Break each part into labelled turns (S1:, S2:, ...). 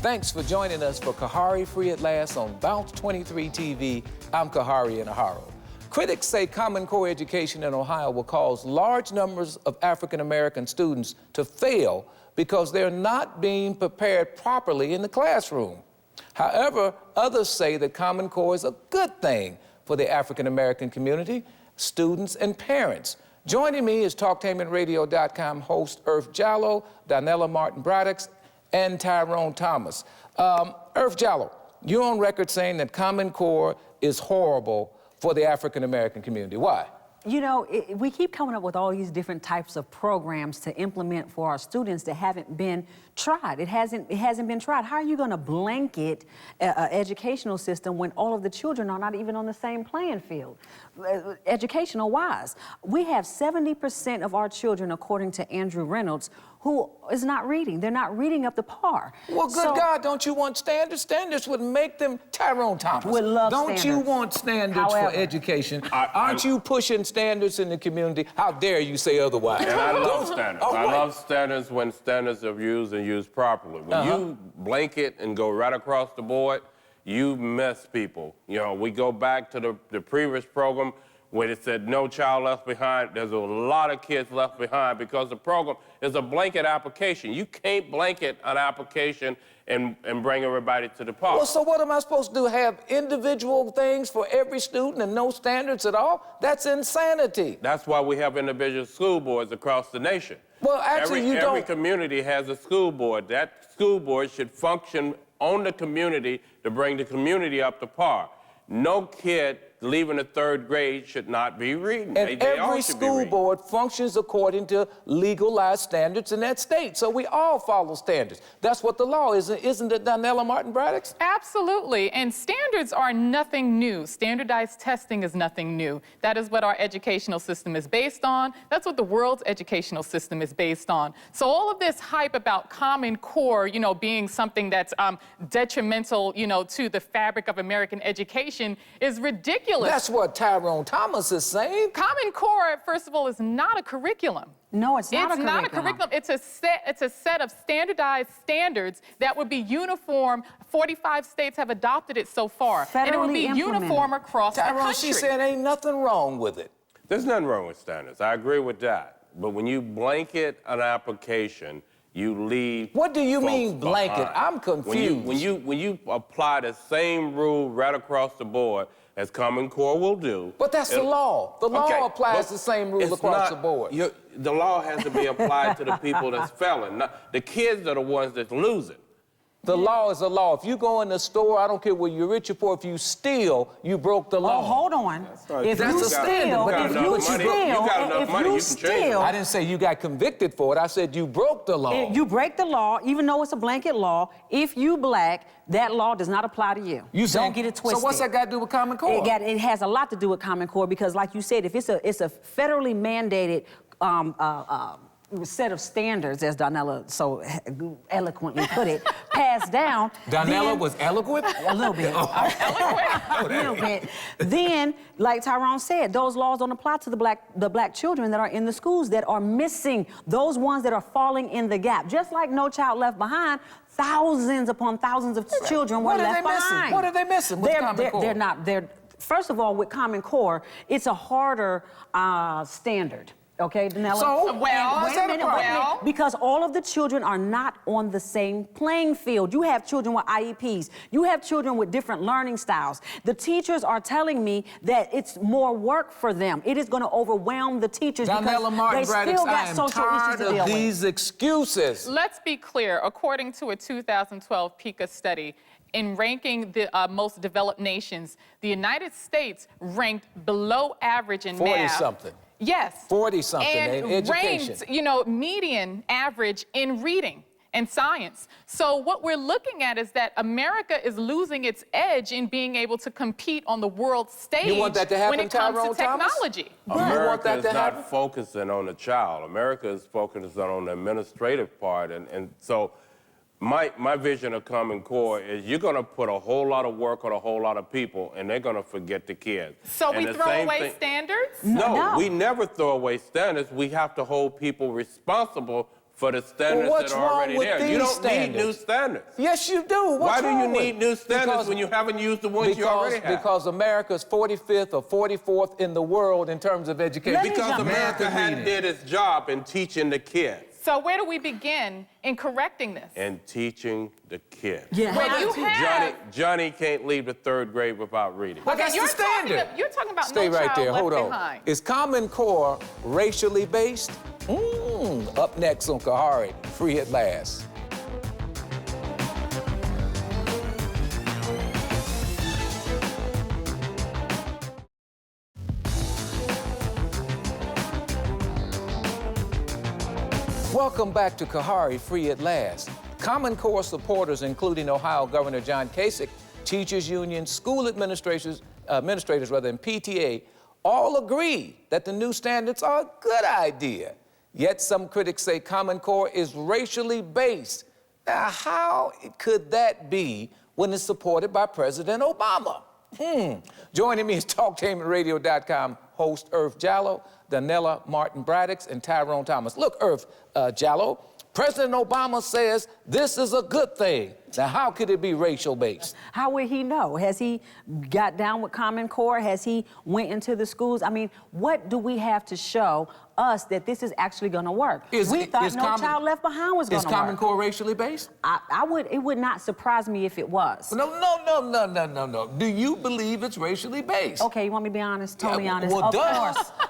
S1: Thanks for joining us for Khari Free at Last on Bounce23 TV. I'm Khari in Aharo. Critics say Common Core education in Ohio will cause large numbers of African-American students to fail because they're not being prepared properly in the classroom. However, others say that Common Core is a good thing for the African-American community, students, and parents. Joining me is TalkTainmentRadio.com host Irv Jallo, Donella Martin-Braddock, and Tyrone Thomas. Irv Jallo, you're on record saying that Common Core is horrible for the African-American community. Why?
S2: You know, we keep coming up with all these different types of programs to implement for our students that haven't been tried. It hasn't been tried. How are you going to blanket an educational system when all of the children are not even on the same playing field, educational-wise? We have 70% of our children, according to Andrew Reynolds, who is not reading. They're not reading up to par.
S1: Well, good God, don't you want standards? Standards would make them, Tyrone Thomas.
S2: Would love
S1: don't
S2: standards.
S1: You want standards
S2: However,
S1: for education? Aren't you pushing standards in the community? How dare you say otherwise?
S3: And I love standards. I love standards when standards are used and used properly. When you blanket and go right across the board, you miss people. You know, we go back to the previous program where it said no child left behind. There's a lot of kids left behind because the program is a blanket application. You can't blanket an application and bring everybody to the park.
S1: Well, so what am I supposed to do? Have individual things for every student and no standards at all? That's insanity.
S3: That's why we have individual school boards across the nation.
S1: Well, actually,
S3: every community has a school board. That school board should function on the community to bring the community up to par. No kid leaving the third grade should not be reading.
S1: And every school board functions according to legalized standards in that state. So we all follow standards. That's what the law is, isn't it, Donella Martin-Braddock?
S4: Absolutely. And standards are nothing new. Standardized testing is nothing new. That is what our educational system is based on. That's what the world's educational system is based on. So all of this hype about Common Core, you know, being something that's detrimental, you know, to the fabric of American education is ridiculous.
S1: That's what Tyrone Thomas is saying.
S4: Common Core, first of all, is not a curriculum.
S2: No, it's not a curriculum.
S4: It's not a curriculum. It's a set of standardized standards that would be uniform. 45 states have adopted it so far.
S2: Federally
S4: and it would be uniform across the country.
S1: She said ain't nothing wrong with it.
S3: There's nothing wrong with standards. I agree with that. But when you blanket an application, you leave.
S1: What do you mean blanket?
S3: Behind.
S1: I'm confused.
S3: When you apply the same rule right across the board as Common Core will do.
S1: But that's the law. The law applies the same rule across the board.
S3: The law has to be applied to the people that's failing. The kids are the ones that's losing.
S1: The law is a law. If you go in the store, I don't care whether you're rich or poor, if you steal, you broke the law.
S2: Oh, hold on.
S1: If you steal, I didn't say you got convicted for it. I said you broke the law.
S2: You break the law, even though it's a blanket law. If you black, that law does not apply to you. Don't get it twisted.
S1: So what's that got to do with Common Core?
S2: It has a lot to do with Common Core because, like you said, if it's a federally mandated set of standards, as Donella so eloquently put it, passed down.
S1: Donella was eloquent?
S2: A little bit. A little bit. Then, like Tyrone said, those laws don't apply to the black children that are in the schools that are missing, those ones that are falling in the gap. Just like No Child Left Behind, thousands upon thousands of children were left behind.
S1: What are they missing with Common Core?
S2: First of all, with Common Core, it's a harder standard. Okay, Donella?
S1: So,
S2: wait a minute, because all of the children are not on the same playing field. You have children with IEPs. You have children with different learning styles. The teachers are telling me that it's more work for them. It is going to overwhelm the teachers because they still got social issues to deal with.
S1: I am tired of these excuses.
S4: Let's be clear. According to a 2012 PICA study, in ranking the most developed nations, the United States ranked below average in math.
S1: 40-something.
S4: Yes.
S1: 40-something in education.
S4: Ranked, you know, median average in reading and science. So what we're looking at is that America is losing its edge in being able to compete on the world stage.
S1: You want that to happen,
S4: when it comes
S1: Tyrone
S4: to technology.
S3: America is not focusing on the child. America is focusing on the administrative part. And so my vision of Common Core is you're going to put a whole lot of work on a whole lot of people, and they're going to forget the kids.
S4: So we throw away standards?
S3: No, we never throw away standards. We have to hold people responsible for the standards
S1: What's
S3: that are already
S1: wrong with
S3: there.
S1: these
S3: You don't
S1: standards?
S3: need new standards.
S1: Yes, you do.
S3: Why
S1: What's
S3: do you
S1: wrong
S3: need
S1: with?
S3: new standards when you haven't used the ones you already have?
S1: Because America's 45th or 44th in the world in terms of education.
S3: Because America hadn't did its job in teaching the kids.
S4: So where do we begin in correcting this?
S3: And teaching the kids.
S2: Yeah.
S4: When you have...
S3: Johnny can't leave the 3rd grade without reading.
S1: But that's
S4: you're
S1: the standard.
S4: You're talking about
S1: Stay
S4: no
S1: right
S4: child
S1: there.
S4: left
S1: Hold on.
S4: behind.
S1: Is Common Core racially based? Up next on Khari, Free at Last. Welcome back to Khari, Free at Last. Common Core supporters, including Ohio Governor John Kasich, teachers unions, school administrators, and PTA, all agree that the new standards are a good idea. Yet some critics say Common Core is racially based. Now, how could that be when it's supported by President Obama? Joining me is TalkTainmentRadio.com host Irv Jallo, Danella Martin Braddox, and Tyrone Thomas. Look, Irv Jallo, President Obama says this is a good thing. Now, how could it be racial-based?
S2: How would he know? Has he got down with Common Core? Has he went into the schools? I mean, what do we have to show us that this is actually going to work? We thought No Child Left Behind was going to work.
S1: Is Common Core racially based?
S2: It would not surprise me if it was.
S1: No. Do you believe it's racially based?
S2: Okay, you want me to be honest? Totally honest?
S1: Well,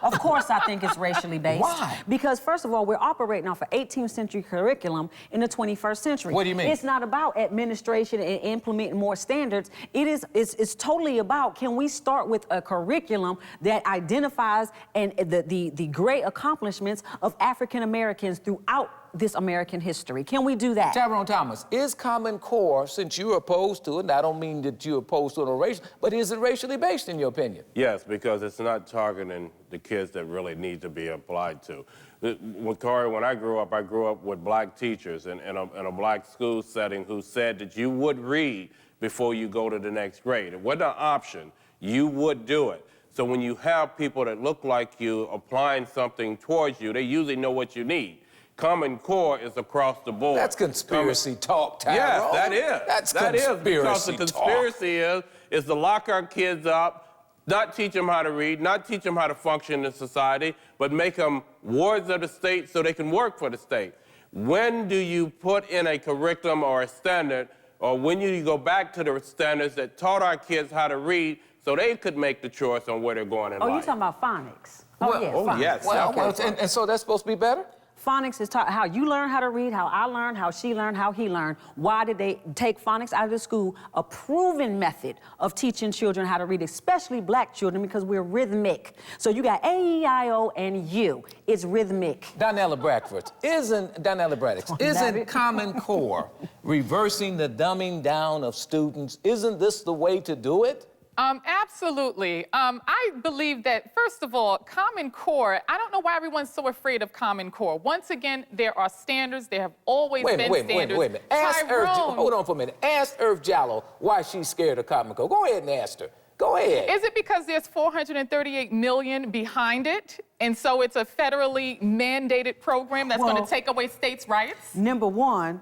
S2: Of course I think it's racially based.
S1: Why?
S2: Because first of all, we're operating off an 18th century curriculum in the 21st century.
S1: What do you mean?
S2: It's not about administration and implementing more standards. It's totally about, can we start with a curriculum that identifies the great accomplishments of African Americans throughout this American history? Can we do that?
S1: Tyrone Thomas, is Common Core, since you're opposed to it, and I don't mean that you're opposed to it on racial, but is it racially based in your opinion?
S3: Yes, because it's not targeting the kids that really need to be applied to. Khari, when I grew up with black teachers in a black school setting who said that you would read before you go to the next grade. It wasn't an option. You would do it. So when you have people that look like you applying something towards you, they usually know what you need. Common Core is across the board.
S1: That's conspiracy talk, Tyrone.
S3: Yes, that is.
S1: That is
S3: because the conspiracy is to lock our kids up, not teach them how to read, not teach them how to function in society, but make them wards of the state so they can work for the state. When do you put in a curriculum or a standard, or when you go back to the standards that taught our kids how to read so they could make the choice on where they're going in life?
S2: Oh, you're talking about phonics.
S1: Phonics.
S3: Yes.
S1: And so that's supposed to be better?
S2: Phonics is taught how you learn how to read, how I learned, how she learned, how he learned. Why did they take phonics out of the school? A proven method of teaching children how to read, especially black children, because we're rhythmic. So you got A, E, I, O, and U. It's rhythmic.
S1: Danella Braddox, isn't Common Core reversing the dumbing down of students? Isn't this the way to do it?
S4: Absolutely. I believe that, first of all, Common Core, I don't know why everyone's so afraid of Common Core. Once again, there are standards. There have always been standards.
S1: Wait a minute. Hold on for a minute. Ask Irv Jallo why she's scared of Common Core. Go ahead and ask her. Go ahead.
S4: Is it because there's 438 million behind it, and so it's a federally mandated program that's going to take away states' rights?
S2: Number one,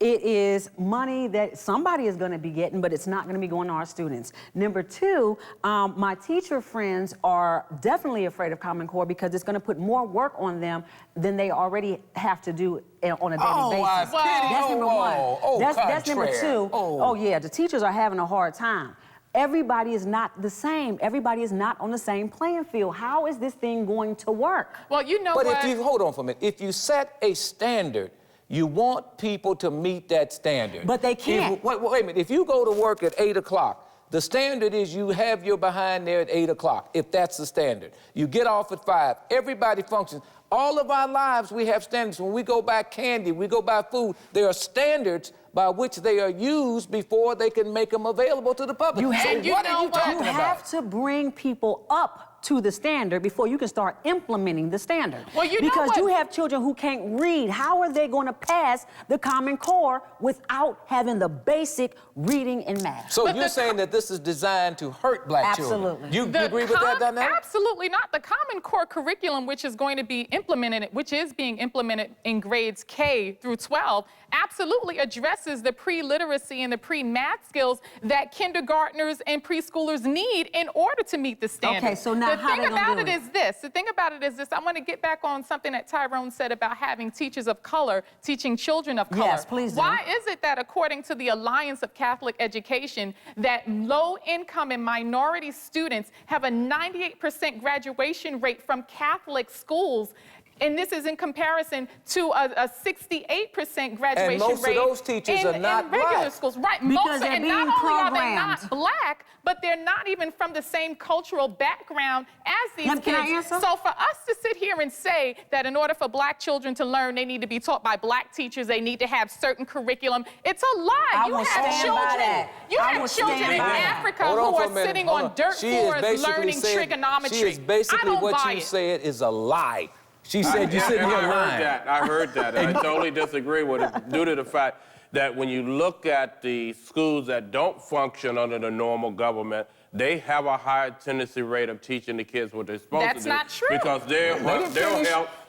S2: it is money that somebody is going to be getting, but it's not going to be going to our students. Number two, my teacher friends are definitely afraid of Common Core because it's going to put more work on them than they already have to do on a daily basis. That's number one. That's number two. Oh, yeah, the teachers are having a hard time. Everybody is not the same. Everybody is not on the same playing field. How is this thing going to work?
S4: Well, you know what?
S1: But if you, hold on for a minute, if you set a standard, you want people to meet that standard.
S2: But they can't.
S1: Wait a minute. If you go to work at 8 o'clock, the standard is you have your behind there at 8 o'clock, if that's the standard. You get off at 5. Everybody functions. All of our lives, we have standards. When we go buy candy, we go buy food, there are standards by which they are used before they can make them available to the public.
S2: You
S1: what are you talking about?
S2: You have to bring people up to the standard before you can start implementing the standard.
S4: Well, you know
S2: because
S4: what?
S2: you have children who can't read. How are they going to pass the Common Core without having the basic reading and math?
S1: So you're saying that this is designed to hurt black children?
S2: Absolutely.
S1: You agree with that, Donnell?
S4: Absolutely not. The Common Core curriculum, which is going to be implemented, which is being implemented in grades K through 12, absolutely addresses the pre-literacy and the pre-math skills that kindergartners and preschoolers need in order to meet the standard.
S2: Okay, so now how they gonna do it?
S4: The thing about it is this. I want to get back on something that Tyrone said about having teachers of color teaching children of color.
S2: Yes, please do.
S4: Why is it that according to the Alliance of Catholic Education, that low-income and minority students have a 98% graduation rate from Catholic schools? And this is in comparison to a 68% graduation rate.
S1: And most of those teachers are not
S4: in regular
S1: black.
S4: schools. Right,
S2: Because they're
S4: and
S2: being
S4: not only are they not
S2: programmed.
S4: black, but they're not even from the same cultural background as these
S2: Now,
S4: kids.
S2: can I answer?
S4: So for us to sit here and say that in order for black children to learn, they need to be taught by black teachers, they need to have certain curriculum, it's a lie.
S2: I
S4: You
S2: will
S4: have
S2: stand by
S4: children,
S2: that.
S4: you
S2: I
S4: have
S2: will
S4: children
S2: stand
S4: in
S2: by that.
S4: Africa
S1: Hold
S4: who
S1: on for a
S4: are
S1: minute,
S4: sitting
S1: hold
S4: on dirt
S1: She is
S4: floors
S1: basically
S4: learning
S1: saying-
S4: trigonometry.
S1: She is basically
S4: I don't
S1: what
S4: buy
S1: you
S4: it.
S1: said is a lie. She said you're sitting
S3: And
S1: here
S3: I heard
S1: lying.
S3: that. I heard that. And I totally disagree with it due to the fact that when you look at the schools that don't function under the normal government, they have a higher tendency rate of teaching the kids what they're supposed
S4: That's
S3: to do.
S4: not true.
S3: Because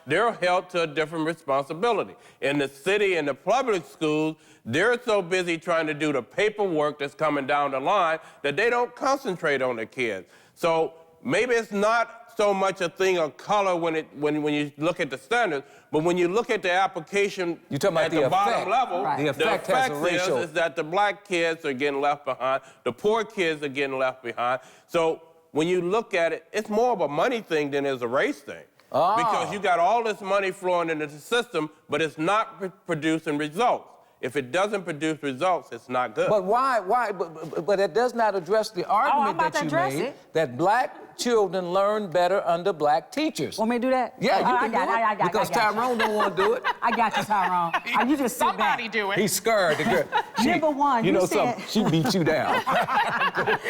S3: they're held to a different responsibility. In the city and the public schools, they're so busy trying to do the paperwork that's coming down the line that they don't concentrate on the kids. So maybe it's not so much a thing of color when you look at the standards, but when you look at the application
S1: You're talking about
S3: at
S1: the
S3: the bottom
S1: effect.
S3: level,
S1: Right. The effect has a ratio.
S3: is that the black kids are getting left behind, the poor kids are getting left behind. So when you look at it, it's more of a money thing than it is a race thing. Because you got all this money flowing into the system, but it's not producing results. If it doesn't produce results, it's not good.
S1: But why? But it does not address the argument
S2: about
S1: that
S2: to
S1: you
S2: address
S1: made
S2: it.
S1: that black children learn better under black teachers.
S2: Want me to do that?
S1: Yeah, you can do it.
S2: I got
S1: because
S2: you.
S1: Tyrone don't want to do it.
S2: I got you, Tyrone. You just sit
S4: Somebody
S2: back.
S4: do it.
S1: He's scared. The girl.
S2: Number one,
S1: you
S2: you
S1: know
S2: said-
S1: something? She beat you down.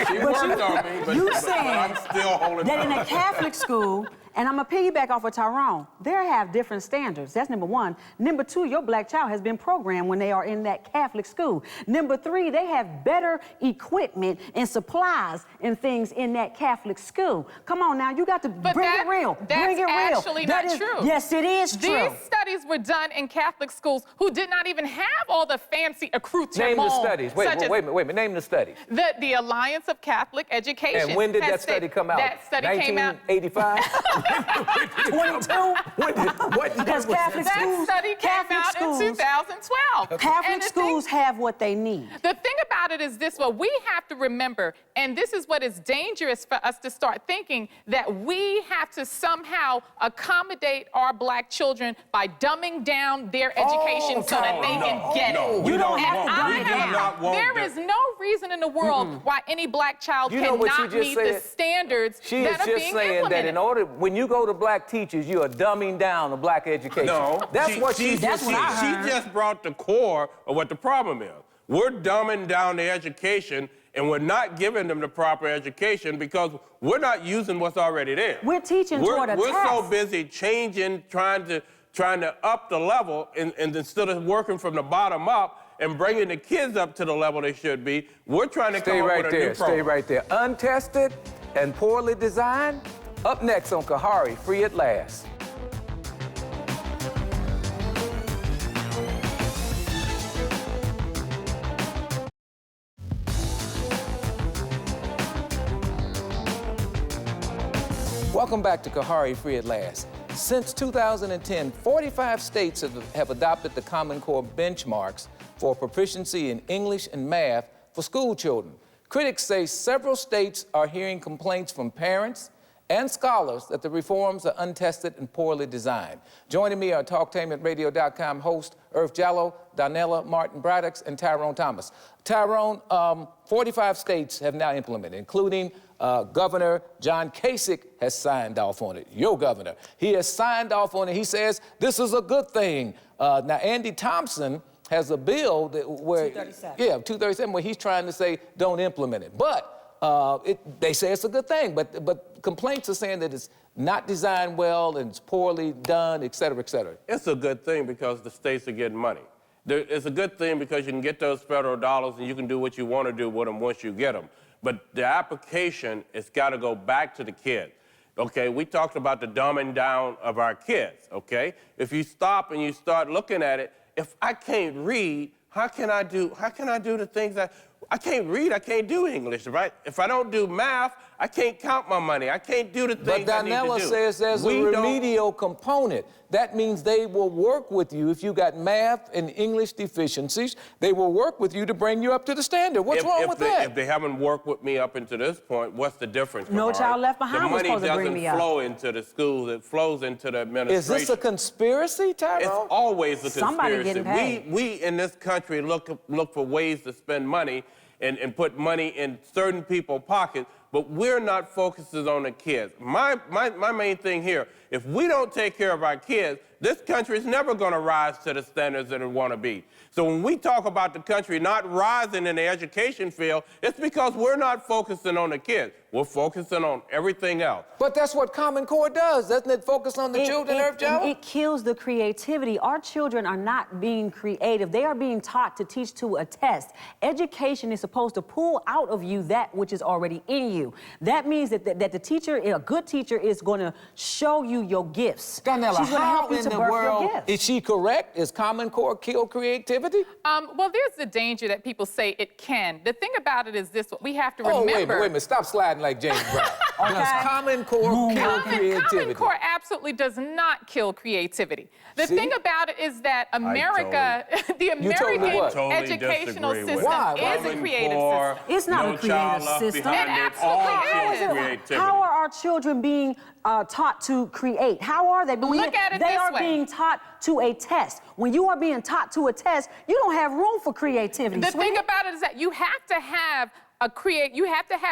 S3: She worked on me, but,
S2: You
S3: but
S2: said
S3: I'm still holding
S2: that
S3: on.
S2: in a Catholic school, and I'm going to piggyback off of Tyrone, they have different standards. That's number one. Number two, your black child has been programmed when they are in that Catholic school. Number three, they have better equipment and supplies and things in that Catholic school. Come on now, you got to bring it real. Bring it real.
S4: That's actually
S2: That
S4: not
S2: is-
S4: true.
S2: Yes, it is true.
S4: These studies were done in Catholic schools who did not even have all the fancy accoutrements.
S1: Name the studies. Wait a
S4: such
S1: minute. Name the studies.
S4: as the Alliance of Catholic Education.
S1: And when did
S4: has
S1: that study
S4: said-
S1: come out?
S4: That study came out.
S1: 1985?
S2: 22? Because Catholic
S4: That
S2: schools,
S4: study came out in 2012. And
S2: Catholic
S4: the
S2: schools have what they need.
S4: The thing about it is this, what we have to remember, and this is what is dangerous for us to start thinking, that we have to somehow accommodate our black children by dumbing down their education so that they can get it.
S2: You don't have to
S4: And
S2: dumb
S4: I
S2: it
S4: have-
S2: down.
S4: There is no reason in the world why any black child
S1: You know what she
S4: cannot
S1: just
S4: meet the
S1: said?
S4: standards
S1: She
S4: that
S1: is
S4: are
S1: just
S4: being
S1: saying
S4: implemented.
S1: that in order, when you go to black teachers, you are dumbing down the black education.
S3: No,
S1: That's what she
S2: That's what I heard.
S3: She just brought the core of what the problem is. We're dumbing down the education, and we're not giving them the proper education because we're not using what's already there.
S2: We're teaching toward a
S3: We're so
S2: test.
S3: busy changing, trying to up the level, and instead of working from the bottom up and bringing the kids up to the level they should be, we're trying to
S1: Stay
S3: come
S1: right
S3: up with a new
S1: there. Stay
S3: program.
S1: right there. Untested and poorly designed. Up next on Khari, Free at Last. Welcome back to Khari, Free at Last. Since 2010, 45 states have adopted the Common Core benchmarks for proficiency in English and math for school children. Critics say several states are hearing complaints from parents and scholars that the reforms are untested and poorly designed. Joining me are TalkTainmentRadio.com host Irv Jallo, Donella Martin Braddock, and Tyrone Thomas. Tyrone, 45 states have now implemented, including Governor John Kasich has signed off on it, your governor. He has signed off on it. He says this is a good thing. Now, Andy Thompson has a bill that where
S2: 237.
S1: Yeah, 237, where he's trying to say don't implement it. But They say it's a good thing, but complaints are saying that it's not designed well and it's poorly done, et cetera, et cetera.
S3: It's a good thing because the states are getting money. It's a good thing because you can get those federal dollars and you can do what you want to do with them once you get them. But the application has got to go back to the kids. Okay, we talked about the dumbing down of our kids, okay? If you stop and you start looking at it, if I can't read, how can I do the things that, I can't read, I can't do English, right? If I don't do math, I can't count my money. I can't do the things I need to do.
S1: But Donella says there's a remedial component. That means they will work with you. If you got math and English deficiencies, they will work with you to bring you up to the standard. What's wrong with that?
S3: If they haven't worked with me up until this point, what's the difference?
S2: No Child Left Behind was supposed to bring me up.
S3: The money doesn't flow into the schools, it flows into the administration.
S1: Is this a conspiracy, Tyrone?
S3: It's always a conspiracy.
S2: Somebody getting paid.
S3: We in this country look for ways to spend money and put money in certain people's pockets, but we're not focusing on the kids. My main thing here, if we don't take care of our kids, this country is never going to rise to the standards that it want to be. So when we talk about the country not rising in the education field, it's because we're not focusing on the kids. We're focusing on everything else.
S1: But that's what Common Core does, doesn't it? Focus on the children, Earth Joe?
S2: It kills the creativity. Our children are not being creative. They are being taught to teach to a test. Education is supposed to pull out of you that which is already in you. That means that the teacher, a good teacher, is going to show you your gifts.
S1: Donella,
S2: She's going to help you to birth your gifts.
S1: Is she correct? Is Common Core kill creativity?
S4: Well, there's the danger that people say it can. The thing about it is this, what we have to remember.
S1: Oh, wait a minute, stop sliding like James Brown. Does Common Core kill creativity?
S4: Common Core absolutely does not kill creativity. The thing about it is that America, the American educational system is a creative system.
S2: It's not a creative system.
S4: It absolutely is.
S2: How are our children being taught to create? How are they?
S4: Look at it
S2: they
S4: this
S2: are
S4: way.
S2: being taught to a test. When you are being taught to a test, you don't have room for creativity.
S4: The thing about it is that you have to have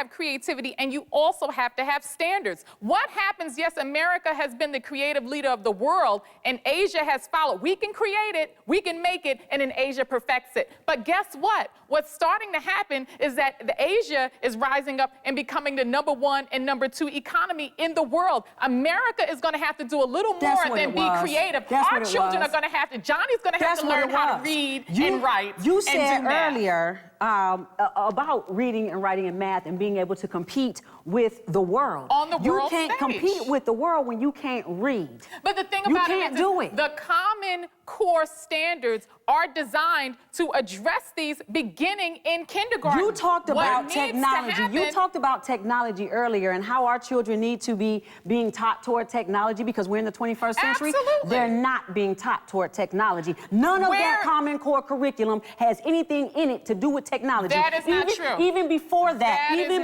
S4: creativity, and you also have to have standards. What happens, yes, America has been the creative leader of the world, and Asia has followed. We can create it, we can make it, and then Asia perfects it. But guess what? What's starting to happen is that Asia is rising up and becoming the #1 and #2 economy in the world. America is going to have to do a little more than be creative. Our children are going to have to, Johnny's going to have to learn how to read and write.
S2: You said earlier about reading and writing and math and being able to compete with the world.
S4: On the world
S2: stage. You can't compete with the world when you can't read.
S4: But the thing about it is
S2: the
S4: Common Core standards are designed to address these beginning in kindergarten.
S2: You talked about technology. You talked about technology earlier and how our children need to be being taught toward technology because we're in the 21st century.
S4: Absolutely.
S2: They're not being taught toward technology. None of that Common Core curriculum has anything in it to do with technology.
S4: That is not true.
S2: Even before that. Even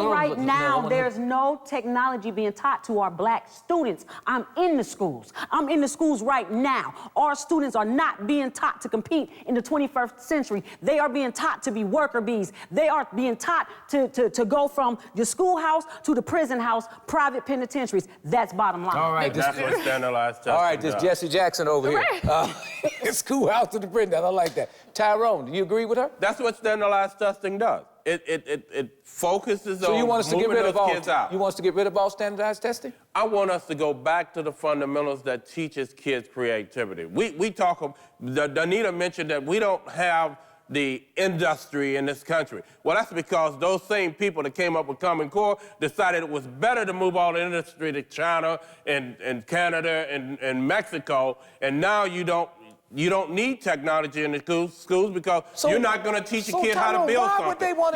S2: right now, there's no technology being taught to our black students. I'm in the schools. I'm in the schools right now. Our students are not being taught to compete in the 21st century. They are being taught to be worker bees. They are being taught to go from the schoolhouse to the prison house, private penitentiaries. That's bottom line.
S1: All right,
S3: that's what standardized testing
S1: all right, this Jesse Jackson over here. Schoolhouse to the prison. I like that. Tyrone, do you agree with her?
S3: That's what standardized testing does. It focuses on
S1: you want us to get rid of all
S3: kids out.
S1: You want us to get rid of all standardized testing?
S3: I want us to go back to the fundamentals that teaches kids creativity. We talk, Danita mentioned that we don't have the industry in this country. Well, that's because those same people that came up with Common Core decided it was better to move all the industry to China and Canada and Mexico, and now you don't need technology in the schools because you're not going to teach a kid how to build something.
S1: Why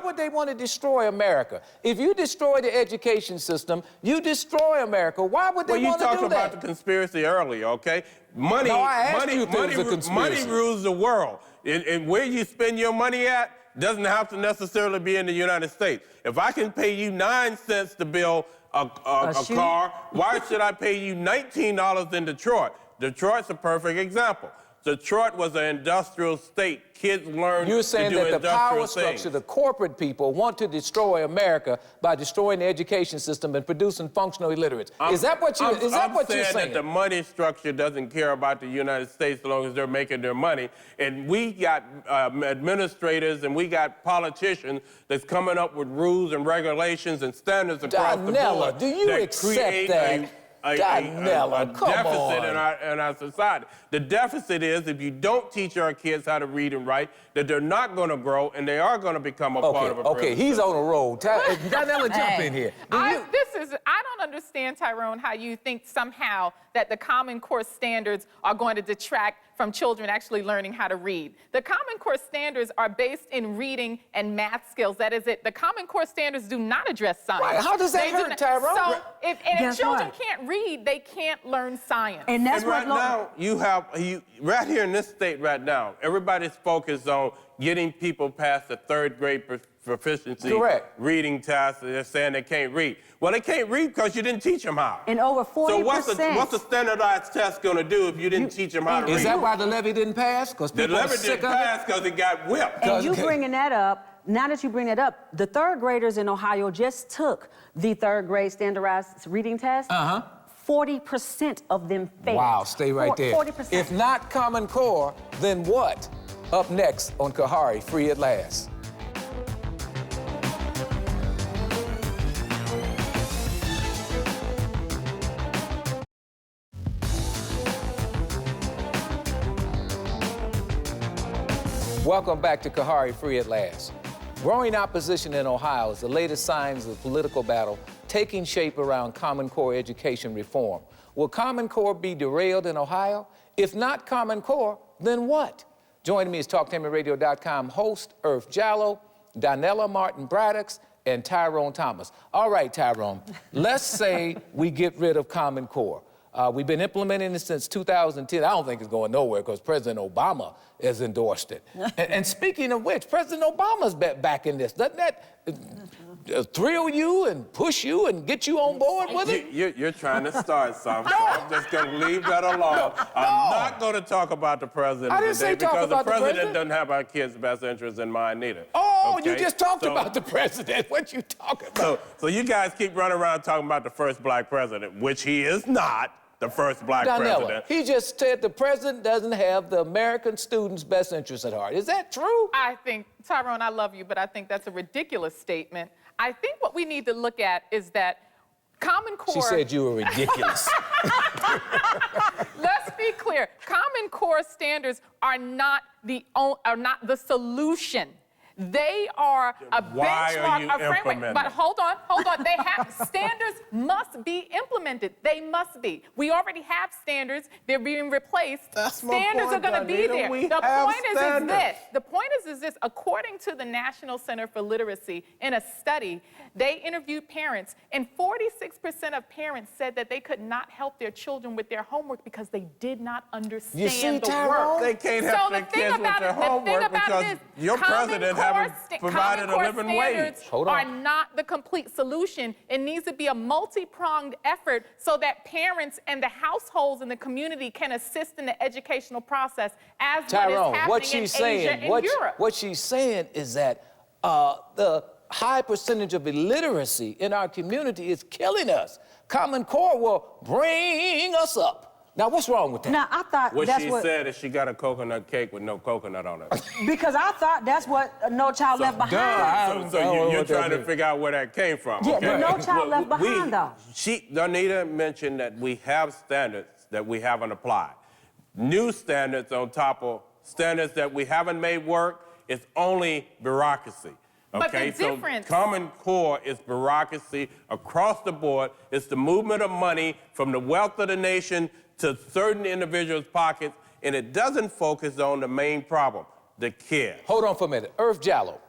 S1: would they want to destroy America? If you destroy the education system, you destroy America. Why would they want to do that?
S3: Well, you talked about the conspiracy earlier, okay? Money rules the world. And where you spend your money at doesn't have to necessarily be in the United States. If I can pay you 9 cents to build a car, why should I pay you $19 in Detroit? Detroit's a perfect example. Detroit was an industrial state. Kids learned
S1: You're saying
S3: to do
S1: that the power
S3: industrial things.
S1: structure, the corporate people, want to destroy America by destroying the education system and producing functional illiterates. Is that what you're saying?
S3: I'm saying that the money structure doesn't care about the United States as long as they're making their money. And we got administrators and we got politicians that's coming up with rules and regulations and standards across the board.
S1: Do you accept that?
S3: A deficit in our society. The deficit is if you don't teach our kids how to read and write, that they're not going to grow and they are going to become a part of a prison
S1: he's
S3: system.
S1: on a roll. Donnella, jump in here.
S4: I don't understand, Tyrone, how you think somehow that the Common Core standards are going to detract from children actually learning how to read. The Common Core standards are based in reading and math skills. That is it. The Common Core standards do not address science.
S1: Right. How does that hurt, Tyrone?
S4: So if children can't read, they can't learn science.
S2: And that's
S3: right now, right here in this state right now, everybody's focused on getting people past the third grade proficiency reading test. They're saying they can't read. Well, they can't read because you didn't teach them how.
S2: And over 40%.
S3: So what's the standardized test going to do if you didn't teach them how to read?
S1: Is that why the levy didn't pass? Because
S3: the levy didn't pass because it got whipped.
S2: And you bringing that up, now that you bring that up, the third graders in Ohio just took the third grade standardized reading test. 40% of them failed.
S1: Wow, stay right there.
S2: 40%.
S1: If not Common Core, then what? Up next on Khari, Free at Last. Welcome back to Khari, Free at Last. Growing opposition in Ohio is the latest signs of the political battle taking shape around Common Core education reform. Will Common Core be derailed in Ohio? If not Common Core, then what? Joining me is TalkTammyRadio.com host Irv Jallow, Donnella Martin Braddox, and Tyrone Thomas. All right, Tyrone, let's say we get rid of Common Core. We've been implementing it since 2010. I don't think it's going nowhere because President Obama has endorsed it. and speaking of which, President Obama's back in this. Doesn't that thrill you and push you and get you on board with it?
S3: You're trying to start something. So I'm just going to leave that alone. I'm not going to talk about the president today because the president doesn't have our kids' best interests in mind neither.
S1: Oh, okay? You just talked about the president. What you talking about?
S3: So you guys keep running around talking about the first black president, which he is not. The first black president.
S1: He just said the president doesn't have the American students' best interests at heart. Is that true?
S4: I think, Tyrone, I love you, but I think that's a ridiculous statement. I think what we need to look at is that Common Core...
S1: She said you were ridiculous.
S4: Let's be clear. Common Core standards are not the solution. They are a benchmark, a framework. But hold on. They have standards must be implemented. They must be. We already have standards. They're being replaced. Standards are going to be there. The point is this. According to the National Center for Literacy, in a study, they interviewed parents, and 46% of parents said that they could not help their children with their homework because they did not understand the work.
S3: They can't help their kids with their homework because your president haven't provided a living wage.
S4: Are not the complete solution. It needs to be a multi-pronged effort so that parents and the households in the community can assist in the educational process as
S1: Tyrone,
S4: what is happening in Asia and Europe.
S1: What she's saying is that the high percentage of illiteracy in our community is killing us. Common Core will bring us up. Now, what's wrong with that?
S2: Now, I thought
S3: what she said is she got a coconut cake with no coconut on it.
S2: Because I thought that's what No Child Left Behind.
S3: So you're trying to figure out where that came from.
S2: Yeah,
S3: okay?
S2: but No Child Left Behind, though.
S3: Donita mentioned that we have standards that we haven't applied. New standards on top of standards that we haven't made work is only bureaucracy. Okay,
S4: so
S3: Common Core is bureaucracy across the board. It's the movement of money from the wealth of the nation to certain individuals' pockets, and it doesn't focus on the main problem, the kids.
S1: Hold on for a minute. Irv Jallow,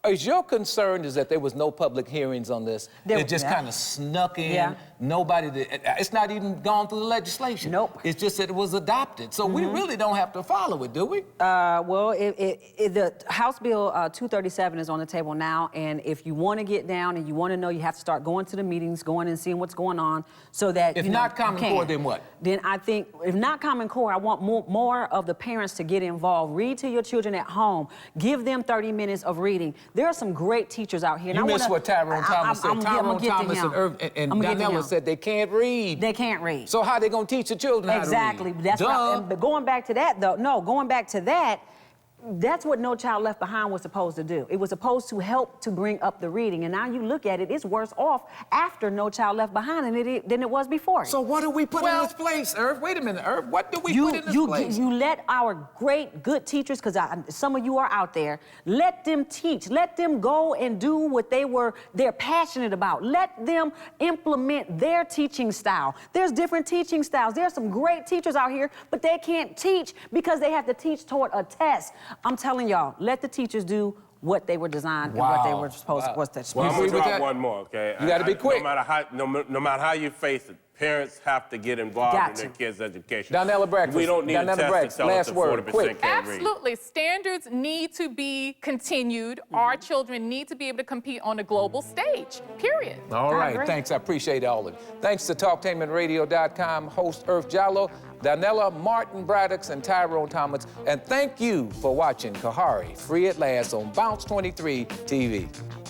S1: is your concern is that there was no public hearings on this? It just kind of snuck in, it's not even gone through the legislation.
S2: Nope.
S1: It's just that it was adopted. So we really don't have to follow it, do we?
S2: Well, the House Bill 237 is on the table now, and if you want to get down and you want to know, you have to start going to the meetings, going and seeing what's going on, so that
S1: If not Common Core, then what?
S2: Then I think, if not Common Core, I want more of the parents to get involved. Read to your children at home. Give them 30 minutes of reading. There are some great teachers out here.
S1: You missed what Tyrone Thomas said. Tyrone Thomas and Daniela said they can't read.
S2: They can't read.
S1: So how they going to teach the children how to read?
S2: Exactly. That's right. But going back to that, though, going back to that, that's what No Child Left Behind was supposed to do. It was supposed to help to bring up the reading. And now you look at it, it's worse off after No Child Left Behind than it was before.
S1: So what do we put in this place, Irv? Wait a minute, Irv. What do we put in this place?
S2: You let our great, good teachers, because some of you are out there, let them teach. Let them go and do what they're passionate about. Let them implement their teaching style. There's different teaching styles. There's some great teachers out here, but they can't teach because they have to teach toward a test. I'm telling y'all, let the teachers do what they were designed and what they were supposed to.
S3: Well, I'm gonna drop one more, okay?
S1: You got to be quick.
S3: No matter how you face it, parents have to get involved in their kids' education.
S1: Donnella Breakfast.
S3: We don't need a test to tell us that 40% can't read.
S4: Absolutely. Standards need to be continued. Our children need to be able to compete on a global stage, period.
S1: All right, thanks. I appreciate all of it. Thanks to TalkTainmentRadio.com host Irv Jallo, Donnella Martin Braddox, and Tyrone Thomas. And thank you for watching Khari Free at Last on Bounce23 TV.